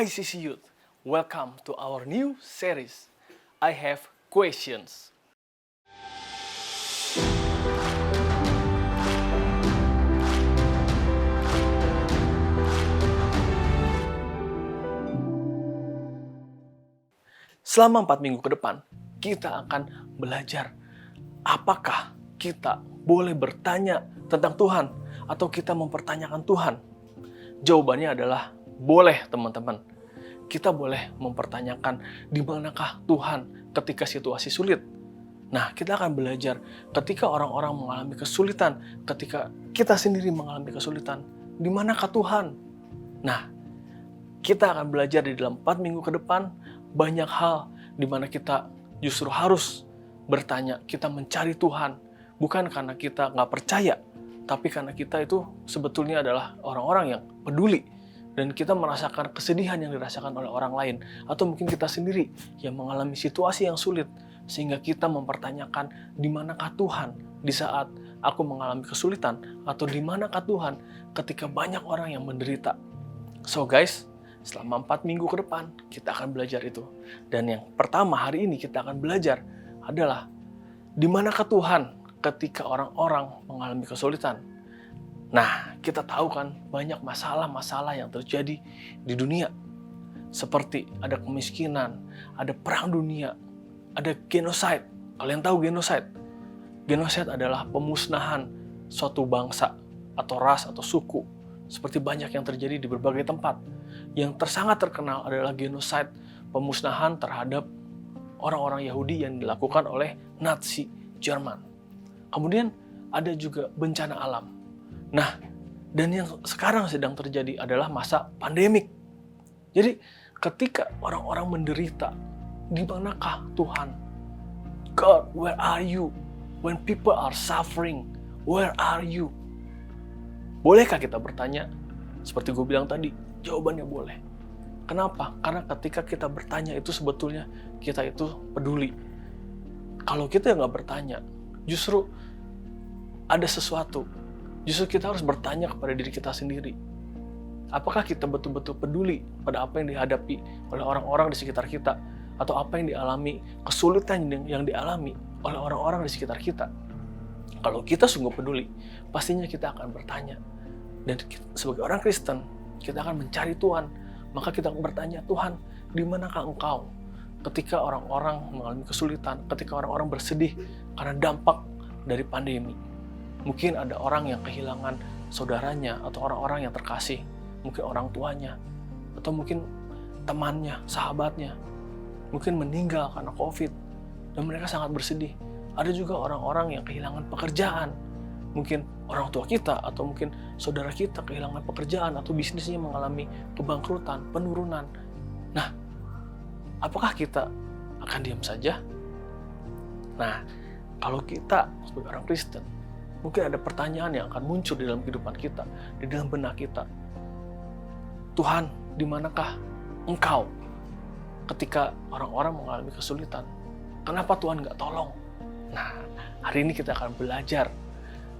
ICC Youth, welcome to our new series. I have questions. Selama 4 minggu ke depan, kita akan belajar apakah kita boleh bertanya tentang Tuhan atau kita mempertanyakan Tuhan. Jawabannya adalah boleh, teman-teman. Kita boleh mempertanyakan di manakah Tuhan ketika situasi sulit. Nah, kita akan belajar ketika orang-orang mengalami kesulitan, ketika kita sendiri mengalami kesulitan, di manakah Tuhan? Nah, kita akan belajar di dalam 4 minggu ke depan banyak hal di mana kita justru harus bertanya, kita mencari Tuhan, bukan karena kita nggak percaya, tapi karena kita itu sebetulnya adalah orang-orang yang peduli, dan kita merasakan kesedihan yang dirasakan oleh orang lain, atau mungkin kita sendiri yang mengalami situasi yang sulit, sehingga kita mempertanyakan di manakah Tuhan di saat aku mengalami kesulitan, atau di manakah Tuhan ketika banyak orang yang menderita. So guys, selama 4 minggu ke depan, kita akan belajar itu. Dan yang pertama hari ini kita akan belajar adalah di manakah Tuhan ketika orang-orang mengalami kesulitan. Nah, kita tahu kan banyak masalah-masalah yang terjadi di dunia. Seperti ada kemiskinan, ada perang dunia, ada genocide. Kalian tahu genocide? Genocide adalah pemusnahan suatu bangsa atau ras atau suku. Seperti banyak yang terjadi di berbagai tempat. Yang sangat terkenal adalah genocide, pemusnahan terhadap orang-orang Yahudi yang dilakukan oleh Nazi Jerman. Kemudian ada juga bencana alam. Nah, dan yang sekarang sedang terjadi adalah masa pandemik. Jadi ketika orang-orang menderita, di manakah Tuhan? God, where are you? When people are suffering, where are you? Bolehkah kita bertanya? Seperti gue bilang tadi, jawabannya boleh. Kenapa? Karena ketika kita bertanya itu sebetulnya kita itu peduli. Kalau kita nggak bertanya, justru ada sesuatu. Justru kita harus bertanya kepada diri kita sendiri. Apakah kita betul-betul peduli pada apa yang dihadapi oleh orang-orang di sekitar kita? Atau apa yang dialami, kesulitan yang dialami oleh orang-orang di sekitar kita? Kalau kita sungguh peduli, pastinya kita akan bertanya. Dan sebagai orang Kristen, kita akan mencari Tuhan. Maka kita akan bertanya, Tuhan, di manakah Engkau ketika orang-orang mengalami kesulitan, ketika orang-orang bersedih karena dampak dari pandemi. Mungkin ada orang yang kehilangan saudaranya atau orang-orang yang terkasih, mungkin orang tuanya, atau mungkin temannya, sahabatnya, mungkin meninggal karena COVID, dan mereka sangat bersedih. Ada juga orang-orang yang kehilangan pekerjaan, mungkin orang tua kita atau mungkin saudara kita kehilangan pekerjaan atau bisnisnya mengalami kebangkrutan, penurunan. Nah, apakah kita akan diam saja? Nah, kalau kita sebagai orang Kristen, mungkin ada pertanyaan yang akan muncul di dalam kehidupan kita, di dalam benak kita. Tuhan, di manakah Engkau ketika orang-orang mengalami kesulitan? Kenapa Tuhan nggak tolong? Nah, hari ini kita akan belajar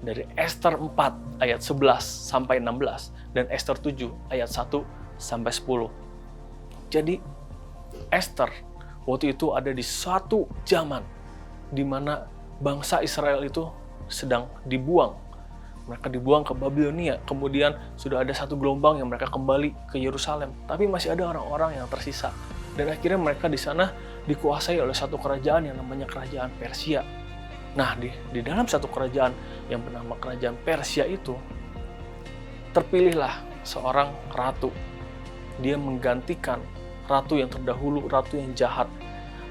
dari Ester 4 ayat 11 sampai 16 dan Ester 7 ayat 1 sampai 10. Jadi Ester waktu itu ada di suatu zaman di mana bangsa Israel itu sedang dibuang. Mereka dibuang ke Babilonia, kemudian sudah ada satu gelombang yang mereka kembali ke Yerusalem, tapi masih ada orang-orang yang tersisa. Dan akhirnya mereka di sana dikuasai oleh satu kerajaan yang namanya kerajaan Persia. Nah, di dalam satu kerajaan yang bernama kerajaan Persia itu, terpilihlah seorang ratu. Dia menggantikan ratu yang terdahulu, ratu yang jahat.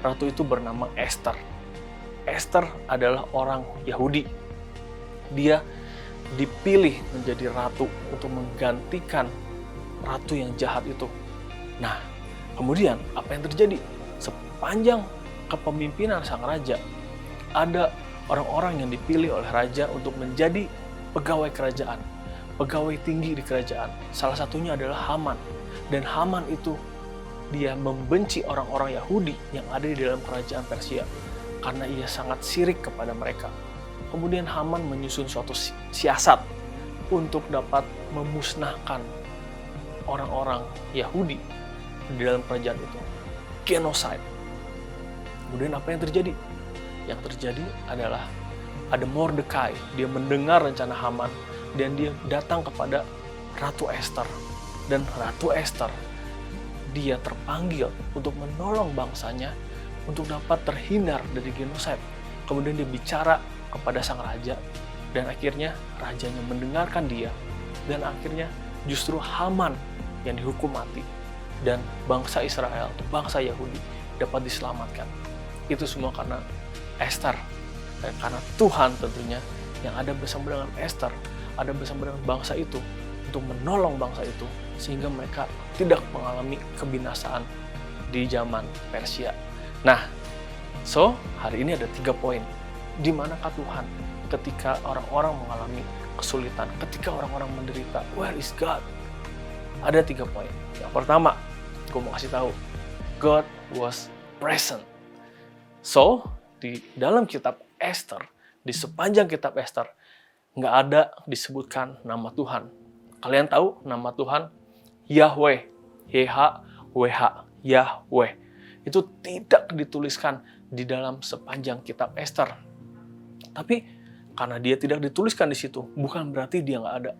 Ratu itu bernama Ester. Ester adalah orang Yahudi. Dia dipilih menjadi ratu untuk menggantikan ratu yang jahat itu. Nah, kemudian apa yang terjadi? Sepanjang kepemimpinan sang raja, ada orang-orang yang dipilih oleh raja untuk menjadi pegawai kerajaan, pegawai tinggi di kerajaan. Salah satunya adalah Haman. Dan Haman itu dia membenci orang-orang Yahudi yang ada di dalam kerajaan Persia karena ia sangat sirik kepada mereka. Kemudian Haman menyusun suatu siasat untuk dapat memusnahkan orang-orang Yahudi di dalam kerajaan itu. Genocide. Kemudian apa yang terjadi? Yang terjadi adalah ada Mordekai. Dia mendengar rencana Haman dan dia datang kepada Ratu Esther. Dan Ratu Esther, dia terpanggil untuk menolong bangsanya untuk dapat terhindar dari genocide. Kemudian dia bicara kepada sang raja dan akhirnya rajanya mendengarkan dia dan akhirnya justru Haman yang dihukum mati dan bangsa Israel, bangsa Yahudi dapat diselamatkan. Itu semua karena Esther, karena Tuhan tentunya yang ada bersama dengan Esther, ada bersama dengan bangsa itu untuk menolong bangsa itu sehingga mereka tidak mengalami kebinasaan di zaman Persia. Nah, hari ini ada 3 poin. Di manakah Tuhan ketika orang-orang mengalami kesulitan, ketika orang-orang menderita? Where is God? Ada 3 poin. Yang pertama, gue mau kasih tahu, God was present. Di dalam kitab Esther, di sepanjang kitab Esther, nggak ada disebutkan nama Tuhan. Kalian tahu nama Tuhan? Yahweh, YHWH, Yahweh. Itu tidak dituliskan di dalam sepanjang kitab Esther. Tapi karena dia tidak dituliskan di situ, bukan berarti dia nggak ada.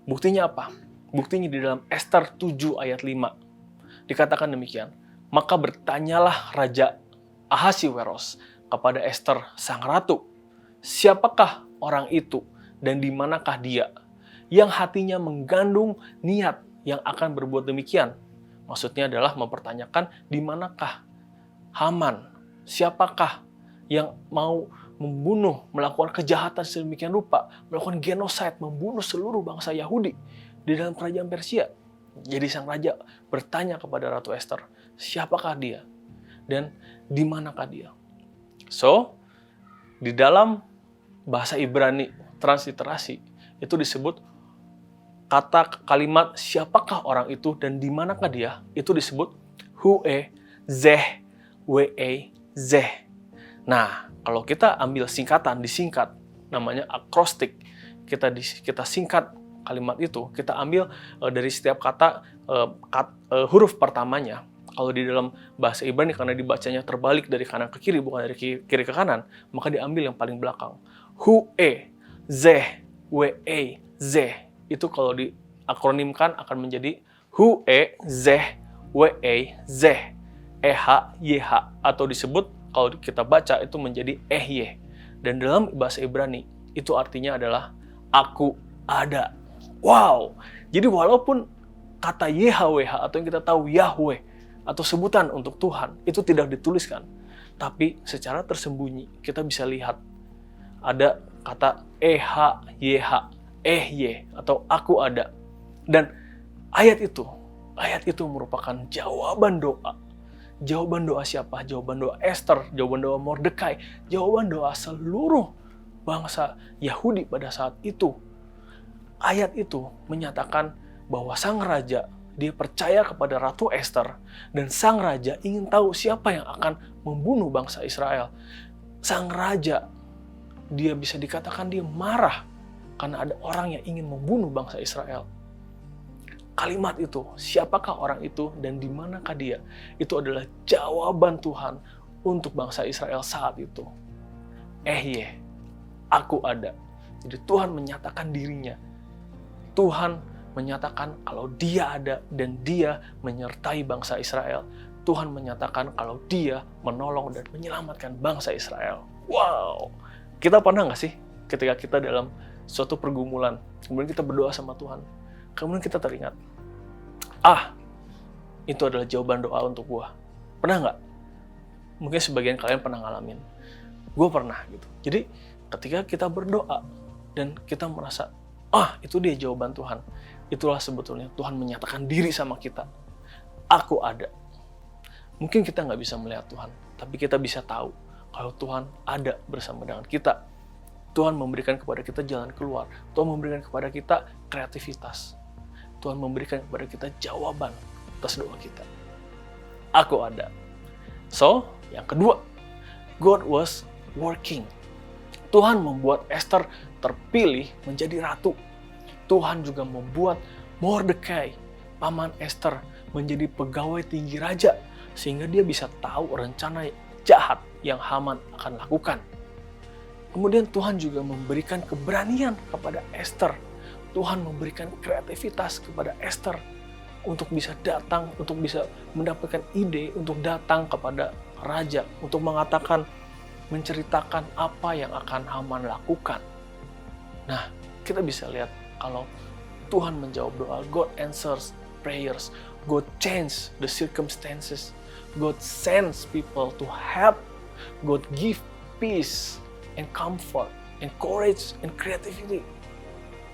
Buktinya apa? Buktinya di dalam Esther 7 ayat 5. Dikatakan demikian, maka bertanyalah Raja Ahasiweros kepada Esther sang ratu, siapakah orang itu dan di manakah dia yang hatinya menggandung niat yang akan berbuat demikian? Maksudnya adalah mempertanyakan di manakah Haman, siapakah yang mau membunuh, melakukan kejahatan sedemikian rupa, melakukan genocide, membunuh seluruh bangsa Yahudi di dalam kerajaan Persia. Jadi sang raja bertanya kepada Ratu Esther, siapakah dia dan di manakah dia? Di dalam bahasa Ibrani transliterasi itu disebut kata kalimat siapakah orang itu dan di manakah dia, itu disebut Hu-e Zeh We-e Zeh. Nah, kalau kita ambil singkatan, disingkat, namanya akrostik, kita singkat kalimat itu, kita ambil dari setiap kata huruf pertamanya. Kalau di dalam bahasa Ibrani karena dibacanya terbalik dari kanan ke kiri, bukan dari kiri ke kanan, maka diambil yang paling belakang. Hu-e Zeh We-e Zeh. Itu kalau diakronimkan akan menjadi Hu-e Zeh We-e Zeh. E-H-Y-H. Atau disebut, kalau kita baca itu menjadi Ehye. Dan dalam bahasa Ibrani, itu artinya adalah aku ada. Wow! Jadi walaupun kata YHWH atau yang kita tahu Yahweh atau sebutan untuk Tuhan, itu tidak dituliskan. Tapi secara tersembunyi, kita bisa lihat ada kata E-H-Y-H, Ehye, atau aku ada. Dan ayat itu merupakan jawaban doa. Jawaban doa siapa? Jawaban doa Esther, jawaban doa Mordekai, jawaban doa seluruh bangsa Yahudi pada saat itu. Ayat itu menyatakan bahwa sang raja, dia percaya kepada Ratu Esther, dan sang raja ingin tahu siapa yang akan membunuh bangsa Israel. Sang raja, dia bisa dikatakan dia marah karena ada orang yang ingin membunuh bangsa Israel. Kalimat itu, siapakah orang itu dan di manakah dia? Itu adalah jawaban Tuhan untuk bangsa Israel saat itu. Ehye, aku ada. Jadi Tuhan menyatakan dirinya. Tuhan menyatakan kalau dia ada dan dia menyertai bangsa Israel. Tuhan menyatakan kalau dia menolong dan menyelamatkan bangsa Israel. Wow! Kita pernah nggak sih ketika kita dalam suatu pergumulan, kemudian kita berdoa sama Tuhan, kemudian kita teringat, itu adalah jawaban doa untuk gua. Pernah nggak? Mungkin sebagian kalian pernah ngalamin. Gua pernah gitu. Jadi ketika kita berdoa dan kita merasa, itu dia jawaban Tuhan. Itulah sebetulnya Tuhan menyatakan diri sama kita. Aku ada. Mungkin kita nggak bisa melihat Tuhan, tapi kita bisa tahu kalau Tuhan ada bersama dengan kita. Tuhan memberikan kepada kita jalan keluar. Tuhan memberikan kepada kita kreativitas. Tuhan memberikan kepada kita jawaban atas doa kita. Aku ada. Yang kedua, God was working. Tuhan membuat Esther terpilih menjadi ratu. Tuhan juga membuat Mordekai, paman Esther, menjadi pegawai tinggi raja, sehingga dia bisa tahu rencana jahat yang Haman akan lakukan. Kemudian Tuhan juga memberikan keberanian kepada Esther. Tuhan memberikan kreativitas kepada Esther untuk bisa datang, untuk bisa mendapatkan ide, untuk datang kepada raja, untuk mengatakan, menceritakan apa yang akan Haman lakukan. Nah, kita bisa lihat kalau Tuhan menjawab doa, God answers prayers, God change the circumstances, God sends people to help, God give peace and comfort and courage and creativity.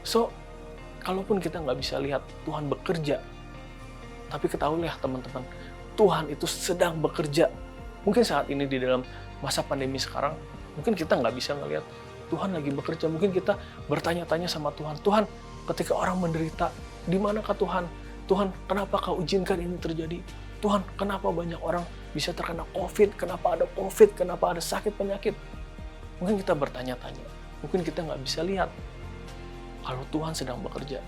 So, kalaupun kita nggak bisa lihat Tuhan bekerja, tapi ketahuilah teman-teman, Tuhan itu sedang bekerja. Mungkin saat ini di dalam masa pandemi sekarang, mungkin kita nggak bisa ngelihat Tuhan lagi bekerja. Mungkin kita bertanya-tanya sama Tuhan, Tuhan, ketika orang menderita, di manakah Tuhan? Tuhan, kenapa kau izinkan ini terjadi? Tuhan, kenapa banyak orang bisa terkena COVID? Kenapa ada COVID? Kenapa ada sakit penyakit? Mungkin kita bertanya-tanya. Mungkin kita nggak bisa lihat kalau Tuhan sedang bekerja.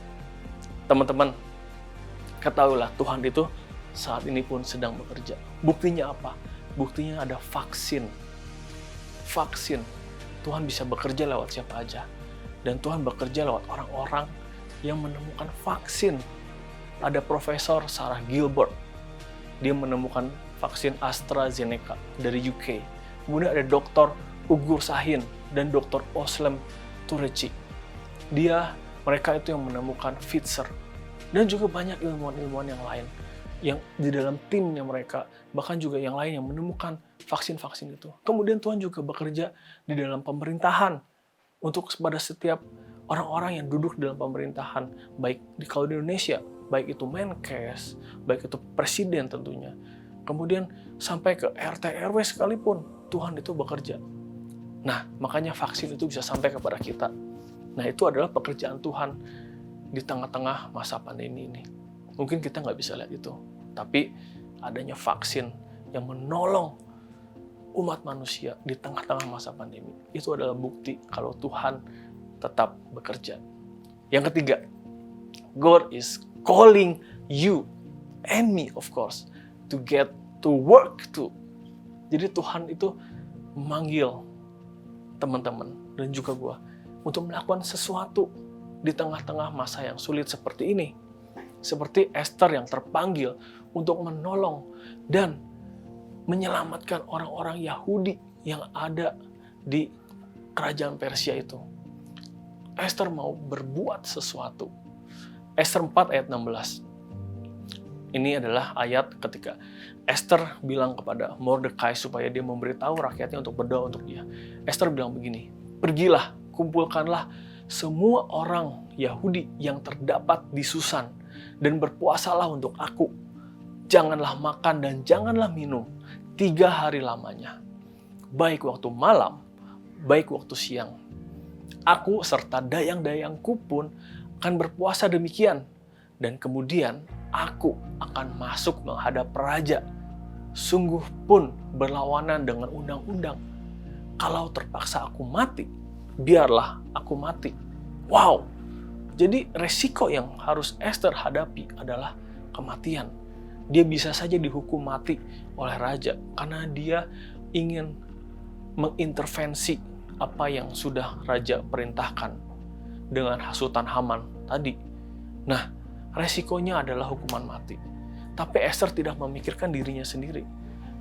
Teman-teman, ketahuilah Tuhan itu saat ini pun sedang bekerja. Buktinya apa? Buktinya ada vaksin. Vaksin. Tuhan bisa bekerja lewat siapa aja. Dan Tuhan bekerja lewat orang-orang yang menemukan vaksin. Ada Profesor Sarah Gilbert. Dia menemukan vaksin AstraZeneca dari UK. Kemudian ada Dr. Ugur Sahin dan Dr. Özlem Türeci. Mereka itu yang menemukan Pfizer. Dan juga banyak ilmuwan-ilmuwan yang lain yang di dalam timnya mereka, bahkan juga yang lain yang menemukan vaksin-vaksin itu. Kemudian Tuhan juga bekerja di dalam pemerintahan untuk kepada setiap orang-orang yang duduk dalam pemerintahan, baik kalau di Indonesia, baik itu Menkes, baik itu presiden tentunya. Kemudian sampai ke RT RW sekalipun, Tuhan itu bekerja. Nah, makanya vaksin itu bisa sampai kepada kita. Nah, itu adalah pekerjaan Tuhan di tengah-tengah masa pandemi ini. Mungkin kita nggak bisa lihat itu, tapi adanya vaksin yang menolong umat manusia di tengah-tengah masa pandemi, itu adalah bukti kalau Tuhan tetap bekerja. Yang ketiga, God is calling you and me, of course, to get to work too. Jadi Tuhan itu memanggil teman-teman dan juga gue untuk melakukan sesuatu di tengah-tengah masa yang sulit seperti ini. Seperti Esther yang terpanggil untuk menolong dan menyelamatkan orang-orang Yahudi yang ada di kerajaan Persia itu. Esther mau berbuat sesuatu. Esther 4 ayat 16. Ini adalah ayat ketika Esther bilang kepada Mordekai supaya dia memberitahu rakyatnya untuk berdoa untuk dia. Esther bilang begini, pergilah, kumpulkanlah semua orang Yahudi yang terdapat di Susan dan berpuasalah untuk aku. Janganlah makan dan janganlah minum 3 hari lamanya, baik waktu malam, baik waktu siang. Aku serta dayang-dayangku pun akan berpuasa demikian, dan kemudian aku akan masuk menghadap raja. Sungguh pun berlawanan dengan undang-undang. Kalau terpaksa aku mati, biarlah aku mati. Wow! Jadi resiko yang harus Esther hadapi adalah kematian. Dia bisa saja dihukum mati oleh raja karena dia ingin mengintervensi apa yang sudah raja perintahkan dengan hasutan Haman tadi. Nah, resikonya adalah hukuman mati. Tapi Esther tidak memikirkan dirinya sendiri.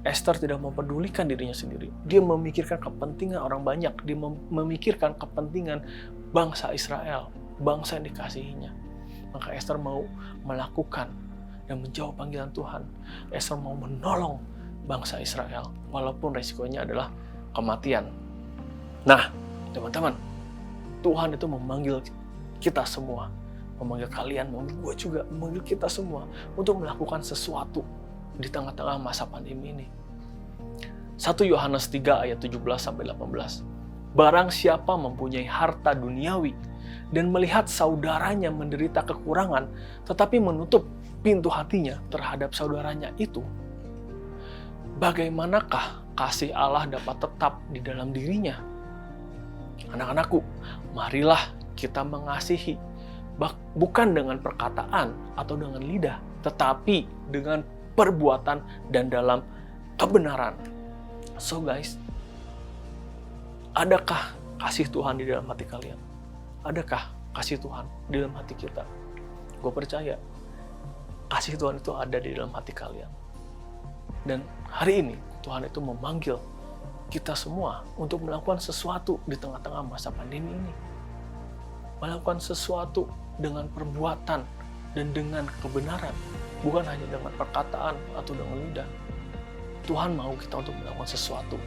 Esther tidak mempedulikan dirinya sendiri. Dia memikirkan kepentingan orang banyak. Dia memikirkan kepentingan bangsa Israel, bangsa yang dikasihinya. Maka Esther mau melakukan dan menjawab panggilan Tuhan. Esther mau menolong bangsa Israel, walaupun resikonya adalah kematian. Nah, teman-teman, Tuhan itu memanggil kita semua, memanggil kalian, memanggil gue juga, memanggil kita semua untuk melakukan sesuatu di tengah-tengah masa pandemi ini. 1 Yohanes 3 ayat 17-18. Barang siapa mempunyai harta duniawi dan melihat saudaranya menderita kekurangan, tetapi menutup pintu hatinya terhadap saudaranya itu, bagaimanakah kasih Allah dapat tetap di dalam dirinya? Anak-anakku, marilah kita mengasihi, bukan dengan perkataan atau dengan lidah, tetapi dengan perbuatan dan dalam kebenaran. So guys, adakah kasih Tuhan di dalam hati kalian? Adakah kasih Tuhan di dalam hati kita? Gue percaya kasih Tuhan itu ada di dalam hati kalian. Dan hari ini Tuhan itu memanggil kita semua untuk melakukan sesuatu di tengah-tengah masa pandemi ini. Melakukan sesuatu dengan perbuatan dan dengan kebenaran, bukan hanya dengan perkataan atau dengan lidah. Tuhan mau kita untuk melakukan sesuatu.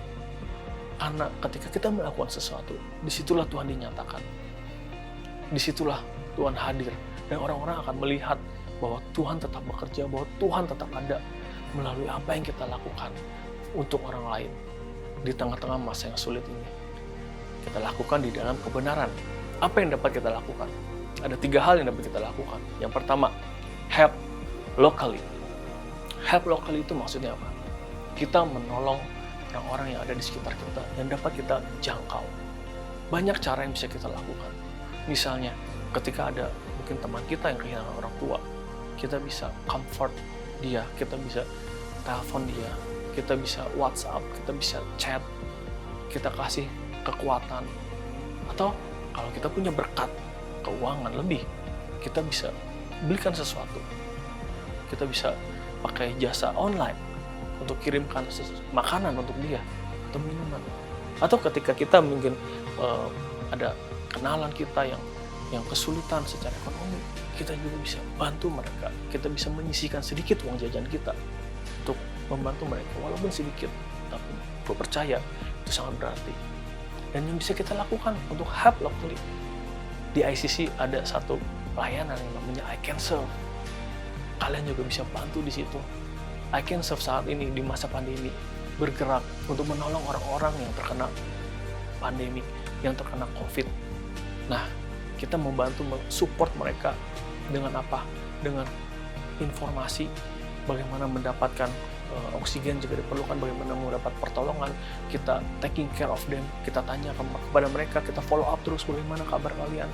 Karena ketika kita melakukan sesuatu, disitulah Tuhan dinyatakan. Disitulah Tuhan hadir. Dan orang-orang akan melihat bahwa Tuhan tetap bekerja, bahwa Tuhan tetap ada melalui apa yang kita lakukan untuk orang lain. Di tengah-tengah masa yang sulit ini, kita lakukan di dalam kebenaran. Apa yang dapat kita lakukan? Ada 3 hal yang dapat kita lakukan. Yang pertama, help locally. Help locally itu maksudnya apa? Kita menolong orang-orang yang ada di sekitar kita yang dapat kita jangkau. Banyak cara yang bisa kita lakukan. Misalnya, ketika ada mungkin teman kita yang kehilangan orang tua, kita bisa comfort dia, kita bisa telepon dia, kita bisa WhatsApp, kita bisa chat, kita kasih kekuatan. Atau kalau kita punya berkat keuangan lebih, kita bisa belikan sesuatu. Kita bisa pakai jasa online untuk kirimkan makanan untuk dia atau minuman. Atau ketika kita mungkin ada kenalan kita yang kesulitan secara ekonomi, kita juga bisa bantu mereka. Kita bisa menyisihkan sedikit uang jajan kita untuk membantu mereka, walaupun sedikit, tapi gue percaya itu sangat berarti. Dan yang bisa kita lakukan untuk help locally, di ICC ada satu pelayanan yang namanya I Can Serve. Kalian juga bisa bantu di situ. I Can Serve saat ini di masa pandemi bergerak untuk menolong orang-orang yang terkena pandemi, yang terkena COVID. Nah, kita membantu support mereka dengan apa? Dengan informasi bagaimana mendapatkan oksigen jika diperlukan, bagaimana mendapat pertolongan, kita taking care of them, kita tanya kepada mereka, kita follow up terus bagaimana kabar kalian,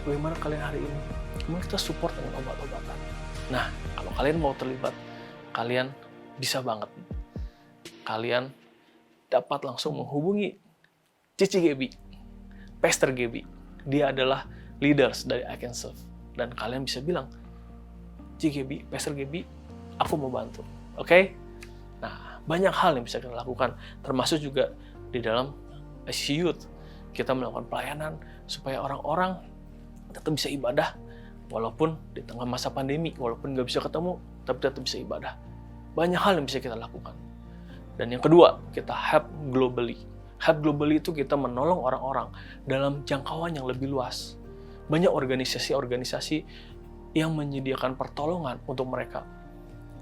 bagaimana kalian hari ini. Kemudian kita support dengan obat-obatan. Nah, kalau kalian mau terlibat, kalian bisa banget. Kalian dapat langsung menghubungi Cici Gebi, Pastor Gebi. Dia adalah leaders dari I Can Serve. Dan kalian bisa bilang, Cici Gebi, Pastor Gebi, aku mau bantu. Oke? Nah, banyak hal yang bisa kita lakukan, termasuk juga di dalam ICC Youth. Kita melakukan pelayanan supaya orang-orang tetap bisa ibadah, walaupun di tengah masa pandemi, walaupun nggak bisa ketemu, tapi tetap bisa ibadah. Banyak hal yang bisa kita lakukan. Dan yang kedua, kita help globally. Help globally itu kita menolong orang-orang dalam jangkauan yang lebih luas. Banyak organisasi-organisasi yang menyediakan pertolongan untuk mereka,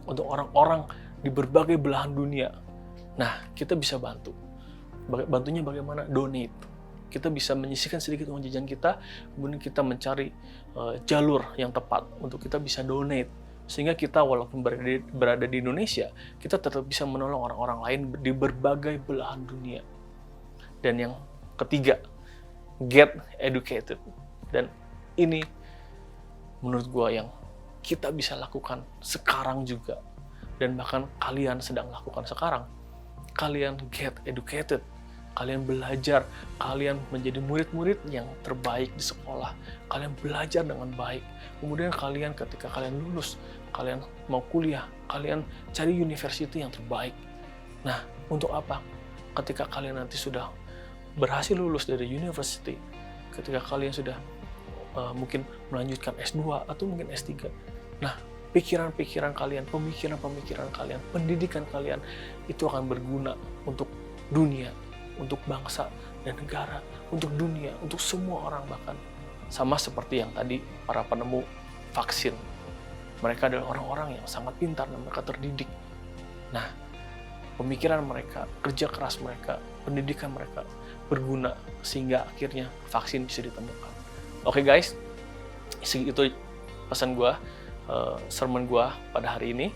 untuk orang-orang di berbagai belahan dunia. Nah, kita bisa bantu. Bantunya bagaimana? Donate. Kita bisa menyisihkan sedikit uang jajan kita, kemudian kita mencari jalur yang tepat untuk kita bisa donate. Sehingga kita walaupun berada di Indonesia, kita tetap bisa menolong orang-orang lain di berbagai belahan dunia. Dan yang ketiga, get educated. Dan ini menurut gue yang kita bisa lakukan sekarang juga. Dan bahkan kalian sedang lakukan sekarang. Kalian get educated. Kalian belajar. Kalian menjadi murid-murid yang terbaik di sekolah. Kalian belajar dengan baik. Kemudian kalian ketika kalian lulus, kalian mau kuliah, kalian cari university yang terbaik. Nah, untuk apa? Ketika kalian nanti sudah berhasil lulus dari university, ketika kalian sudah mungkin melanjutkan S2 atau mungkin S3. Nah, pikiran-pikiran kalian, pemikiran-pemikiran kalian, pendidikan kalian itu akan berguna untuk dunia, untuk bangsa dan negara, untuk dunia, untuk semua orang bahkan. Sama seperti yang tadi para penemu vaksin. Mereka adalah orang-orang yang sangat pintar dan mereka terdidik. Nah, pemikiran mereka, kerja keras mereka, pendidikan mereka berguna sehingga akhirnya vaksin bisa ditemukan. Oke guys, itu pesan gue, sermon gue pada hari ini.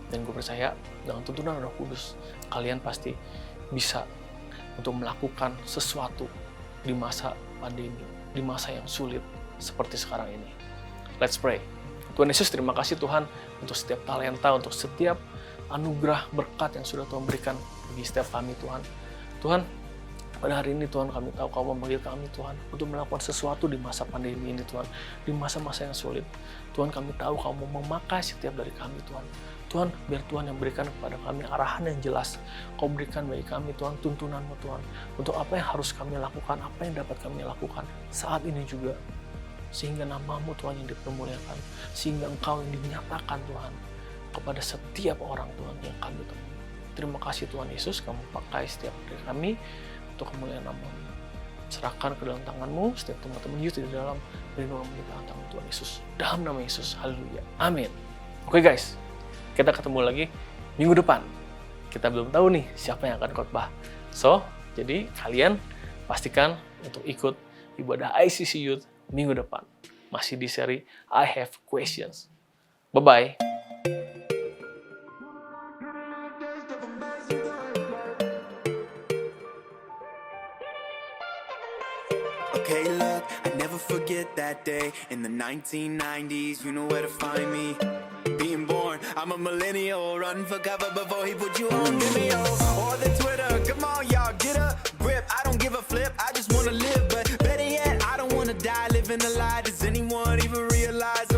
Dan gue percaya dengan tuntunan Roh Kudus, kalian pasti bisa untuk melakukan sesuatu di masa pandemi, di masa yang sulit seperti sekarang ini. Let's pray. Tuhan Yesus, terima kasih Tuhan untuk setiap talenta, untuk setiap anugerah berkat yang sudah Tuhan berikan bagi setiap kami Tuhan. Tuhan, pada hari ini Tuhan, kami tahu Kau memanggil kami Tuhan untuk melakukan sesuatu di masa pandemi ini Tuhan, di masa-masa yang sulit. Tuhan, kami tahu Kau mau memakai setiap dari kami Tuhan. Tuhan, biar Tuhan yang berikan kepada kami arahan yang jelas. Kau berikan bagi kami Tuhan tuntunan-Mu Tuhan, untuk apa yang harus kami lakukan, apa yang dapat kami lakukan saat ini juga. Sehingga nama-Mu Tuhan yang dipermuliakan, sehingga Engkau yang dinyatakan Tuhan kepada setiap orang Tuhan yang kami temui. Terima kasih Tuhan Yesus, Kamu pakai setiap dari kami untuk kemuliaan nama-Mu. Serahkan ke dalam tangan-Mu setiap teman-teman youth di dalam perlindungan di tangan Tuhan Yesus. Dalam nama Yesus, haleluya, amin. Oke guys, kita ketemu lagi minggu depan. Kita belum tahu nih siapa yang akan khotbah. So, jadi kalian pastikan untuk ikut ibadah ICC Youth minggu depan. Masih di seri I Have Questions. Bye-bye. Okay, look, I never forget that day in the 1990s. You know where to find me. Being born, I'm a millennial. Run for cover before he put you on Vimeo or the Twitter. Come on, y'all, get a grip. I don't give a flip. I just wanna live, but better yet, I don't wanna die living a lie. Does anyone even realize